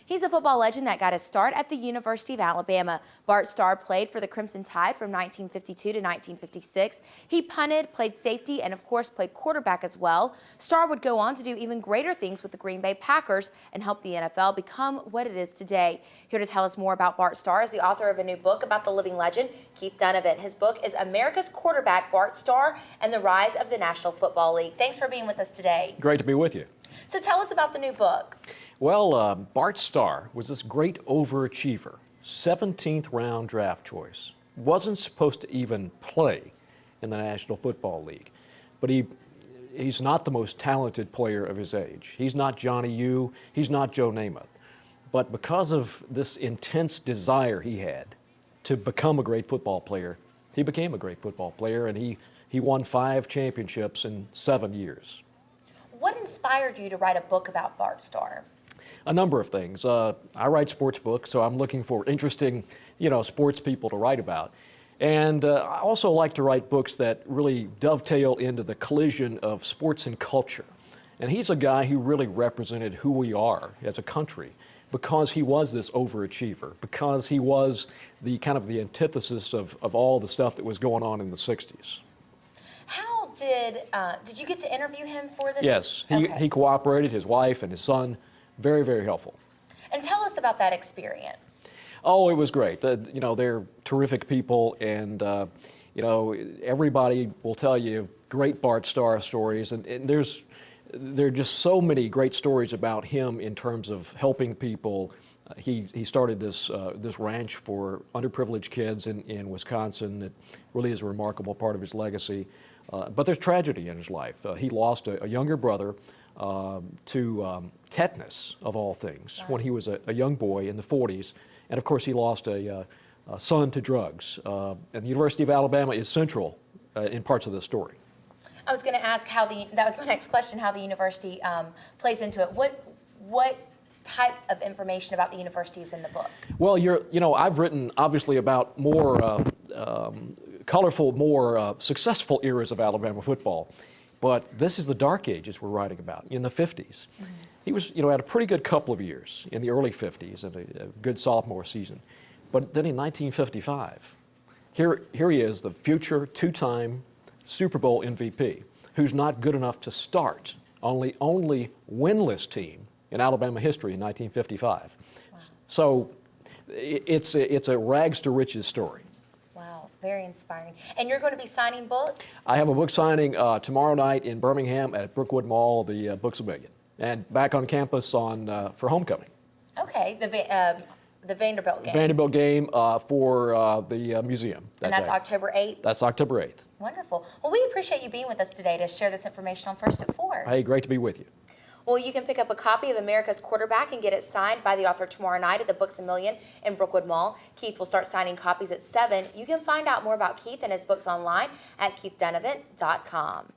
He's a football legend that got his start at the University of Alabama. Bart Starr played for the Crimson Tide from 1952 to 1956. He punted, played safety, and of course played quarterback as well. Starr would go on to do even greater things with the Green Bay Packers and help the NFL become what it is today. Here to tell us more about Bart Starr is the author of a new book about the living legend, Keith Donovan. His book is America's Quarterback, Bart Starr, and the Rise of the National Football League. Thanks for being with us today. Great to be with you. So tell us about the new book. Well, Bart Starr was this great overachiever, 17th round draft choice. Wasn't supposed to even play in the National Football League, but he's not the most talented player of his age. He's not Johnny U, he's not Joe Namath. But because of this intense desire he had to become a great football player, he became a great football player, and he won 5 championships in 7 years. What inspired you to write a book about Bart Starr? A number of things. I write sports books, so I'm looking for interesting, sports people to write about. And I also like to write books that really dovetail into the collision of sports and culture. And he's a guy who really represented who we are as a country because he was this overachiever, because he was the kind of the antithesis of all the stuff that was going on in the 60s. How did you get to interview him for this? Yes, Okay. he cooperated, his wife and his son. Very, very helpful. And tell us about that experience. Oh, it was great. They're terrific people, and everybody will tell you great Bart Starr stories, and there are just so many great stories about him in terms of helping people. He started this ranch for underprivileged kids in Wisconsin. It really is a remarkable part of his legacy. But there's tragedy in his life. He lost a younger brother to tetanus, of all things, when he was a young boy in the 40s. And of course, he lost a son to drugs. And the University of Alabama is central in parts of this story. I was going to ask that was my next question, how the university plays into it. What type of information about the university is in the book? Well, I've written obviously about more colorful, more successful eras of Alabama football. But this is the dark ages we're writing about, in the 50s. Mm-hmm. He was, had a pretty good couple of years in the early 50s and a good sophomore season. But then in 1955, here he is, the future 2-time Super Bowl MVP, who's not good enough to start, only winless team in Alabama history in 1955. Wow. So it's a rags to riches story. Wow, very inspiring. And you're going to be signing books? I have a book signing tomorrow night in Birmingham at Brookwood Mall, the Books A Million, and back on campus for homecoming. Okay, the Vanderbilt game. Vanderbilt game for the museum. And that's day. October 8th? That's October 8th. Wonderful. Well, we appreciate you being with us today to share this information on First at 4. Hey, great to be with you. Well, you can pick up a copy of America's Quarterback and get it signed by the author tomorrow night at the Books A Million in Brookwood Mall. Keith will start signing copies at 7. You can find out more about Keith and his books online at keithdonovan.com.